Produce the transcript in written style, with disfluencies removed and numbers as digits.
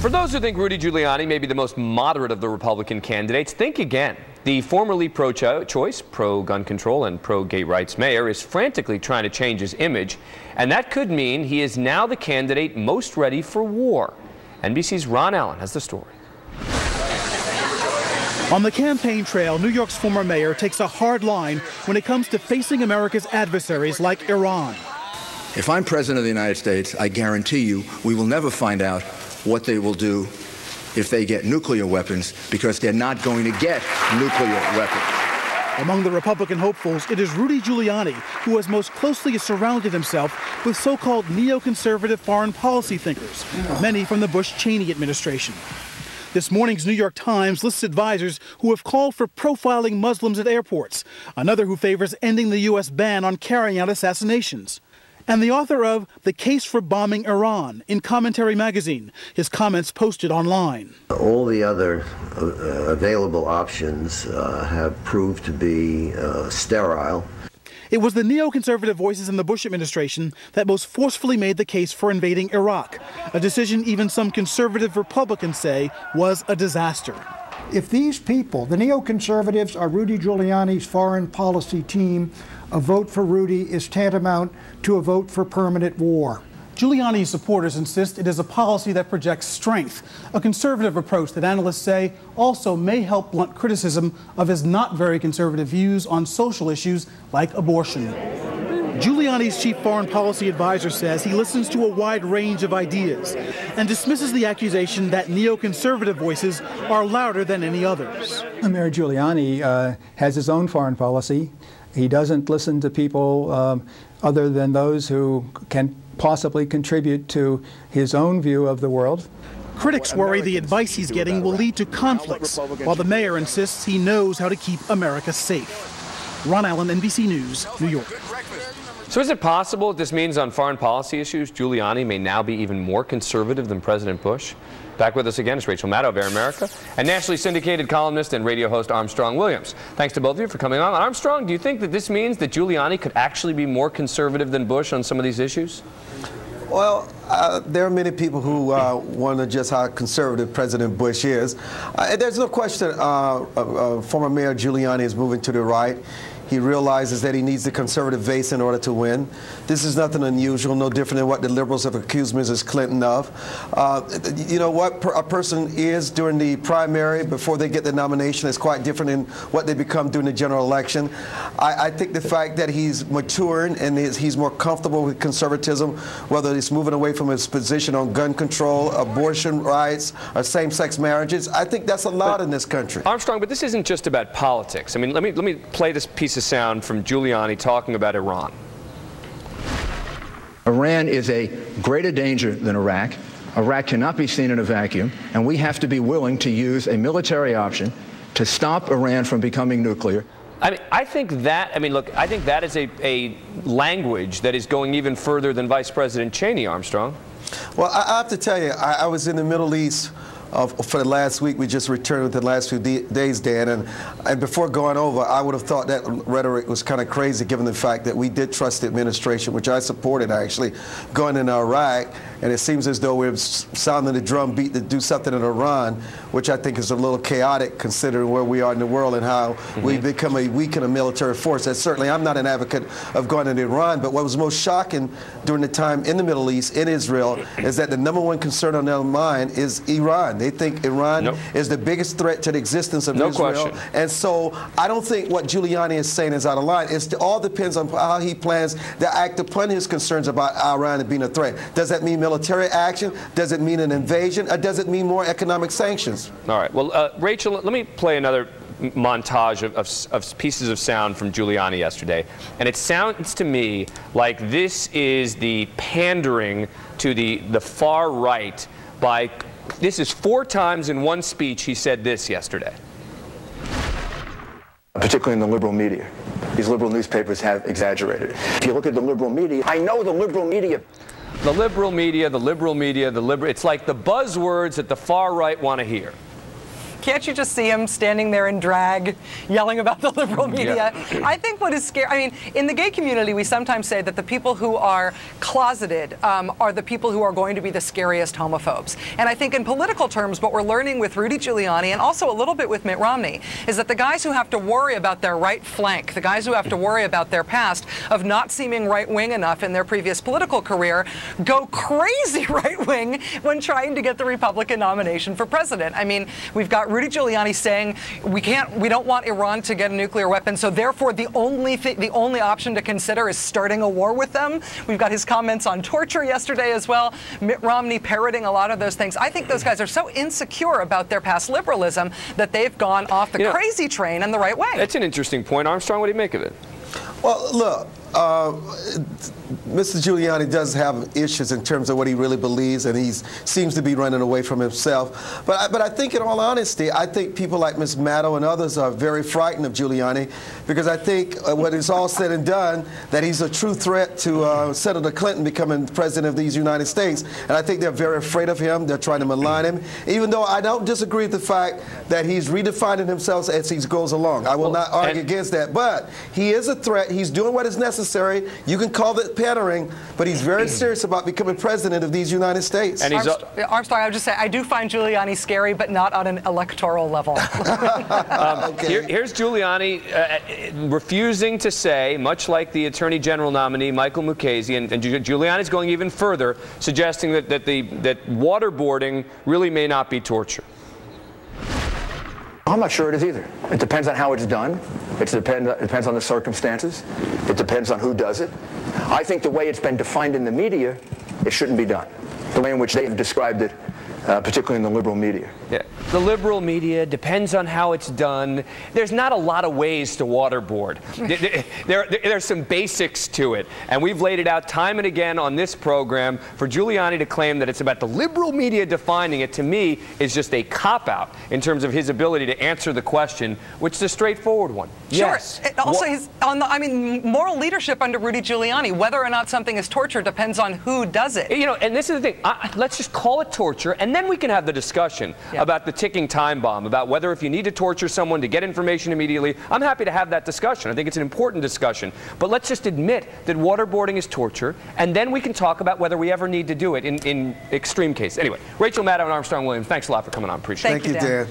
For those who think Rudy Giuliani may be the most moderate of the Republican candidates, think again. The formerly pro-choice, pro-gun control, and pro-gay rights mayor is frantically trying to change his image, and that could mean he is now the candidate most ready for war. NBC's Ron Allen has the story. On the campaign trail, New York's former mayor takes a hard line when it comes to facing America's adversaries like Iran. If I'm president of the United States, I guarantee you we will never find out what they will do if they get nuclear weapons, because they're not going to get nuclear weapons. Among the Republican hopefuls, it is Rudy Giuliani who has most closely surrounded himself with so-called neoconservative foreign policy thinkers, many from the Bush-Cheney administration. This morning's New York Times lists advisors who have called for profiling Muslims at airports, another who favors ending the U.S. ban on carrying out assassinations, and the author of The Case for Bombing Iran in Commentary magazine, his comments posted online. All the other available options have proved to be sterile. It was the neoconservative voices in the Bush administration that most forcefully made the case for invading Iraq, a decision even some conservative Republicans say was a disaster. If these people, the neoconservatives, are Rudy Giuliani's foreign policy team, a vote for Rudy is tantamount to a vote for permanent war. Giuliani's supporters insist it is a policy that projects strength, a conservative approach that analysts say also may help blunt criticism of his not very conservative views on social issues like abortion. Giuliani's chief foreign policy advisor says he listens to a wide range of ideas and dismisses the accusation that neoconservative voices are louder than any others. Mayor Giuliani has his own foreign policy. He doesn't listen to people other than those who can possibly contribute to his own view of the world. Critics worry the advice he's getting will lead to conflicts, while the mayor insists he knows how to keep America safe. Ron Allen, NBC News, New York. So is it possible that this means on foreign policy issues, Giuliani may now be even more conservative than President Bush? Back with us again is Rachel Maddow of Air America and nationally syndicated columnist and radio host Armstrong Williams. Thanks to both of you for coming on. Armstrong, do you think that this means that Giuliani could actually be more conservative than Bush on some of these issues? Well, there are many people who wonder just how conservative President Bush is. There's no question former Mayor Giuliani is moving to the right. He realizes that he needs the conservative base in order to win. This is nothing unusual, no different than what the liberals have accused Mrs. Clinton of. You know, what a person is during the primary before they get the nomination is quite different than what they become during the general election. I think the fact that he's maturing and he's more comfortable with conservatism, whether it's moving away from his position on gun control, abortion rights, or same-sex marriages, I think that's a lot in this country. Armstrong, but this isn't just about politics. I mean, let me play this piece of sound from Giuliani talking about Iran. Iran is a greater danger than Iraq. Iraq cannot be seen in a vacuum, and we have to be willing to use a military option to stop Iran from becoming nuclear. I think that is a language that is going even further than Vice President Cheney, Armstrong. Well, I have to tell you, I was in the Middle East for the last week. We just returned within the last few days, Dan, and before going over, I would have thought that rhetoric was kind of crazy given the fact that we did trust the administration, which I supported actually, going into Iraq, and it seems as though we're sounding the drum beat to do something in Iran, which I think is a little chaotic considering where we are in the world and how we've become a weak and a military force. And certainly I'm not an advocate of going into Iran, but what was most shocking during the time in the Middle East, in Israel, is that the #1 concern on their mind is Iran. They think Iran is the biggest threat to the existence of Israel. Question. And so I don't think what Giuliani is saying is out of line. It all depends on how he plans to act upon his concerns about Iran being a threat. Does that mean military action? Does it mean an invasion? Or does it mean more economic sanctions? All right. Well, Rachel, let me play another montage of pieces of sound from Giuliani yesterday. And it sounds to me like this is the pandering to the far right by... This is 4 times in one speech he said this yesterday. Particularly in the liberal media. These liberal newspapers have exaggerated. If you look at the liberal media, I know the liberal media. The liberal media, the liberal media, it's like the buzzwords that the far right want to hear. Can't you just see him standing there in drag, yelling about the liberal media? Yeah. I think what is scary, I mean, in the gay community, we sometimes say that the people who are closeted are the people who are going to be the scariest homophobes. And I think in political terms, what we're learning with Rudy Giuliani, and also a little bit with Mitt Romney, is that the guys who have to worry about their right flank, the guys who have to worry about their past of not seeming right-wing enough in their previous political career, go crazy right-wing when trying to get the Republican nomination for president. I mean, we've got Rudy Giuliani saying we don't want Iran to get a nuclear weapon, so therefore the only option to consider is starting a war with them. We've got his comments on torture yesterday as well. Mitt Romney parroting a lot of those things. I think those guys are so insecure about their past liberalism that they've gone off the crazy train in the right way. That's an interesting point. Armstrong, what do you make of it? Well, look, Mr. Giuliani does have issues in terms of what he really believes, and he seems to be running away from himself. But I think, in all honesty, I think people like Ms. Maddow and others are very frightened of Giuliani, because I think when it's all said and done, that he's a true threat to Senator Clinton becoming president of these United States. And I think they're very afraid of him. They're trying to malign him, even though I don't disagree with the fact that he's redefining himself as he goes along. I will not argue against that. But he is a threat. He's doing what is necessary. You can call it pandering, but he's very serious about becoming president of these United States. And Armstrong, I would just say, I do find Giuliani scary, but not on an electoral level. Here's Giuliani refusing to say, much like the Attorney General nominee, Michael Mukasey, and Giuliani's going even further, suggesting that waterboarding really may not be torture. I'm not sure it is either. It depends on how it's done. It depends on the circumstances. It depends on who does it. I think the way it's been defined in the media, it shouldn't be done. The way in which they've described it, particularly in the liberal media. Yeah. The liberal media depends on how it's done. There's not a lot of ways to waterboard. There's some basics to it. And we've laid it out time and again on this program. For Giuliani to claim that it's about the liberal media defining it, to me, is just a cop-out in terms of his ability to answer the question, which is a straightforward one. Sure. Yes. Also, moral leadership under Rudy Giuliani, whether or not something is torture depends on who does it. You know, and this is the thing. Let's just call it torture, and then we can have the discussion about the ticking time bomb, about whether if you need to torture someone to get information immediately. I'm happy to have that discussion. I think it's an important discussion. But let's just admit that waterboarding is torture, and then we can talk about whether we ever need to do it in extreme cases. Anyway, Rachel Maddow and Armstrong Williams, thanks a lot for coming on. Appreciate it. Thank you, Dan.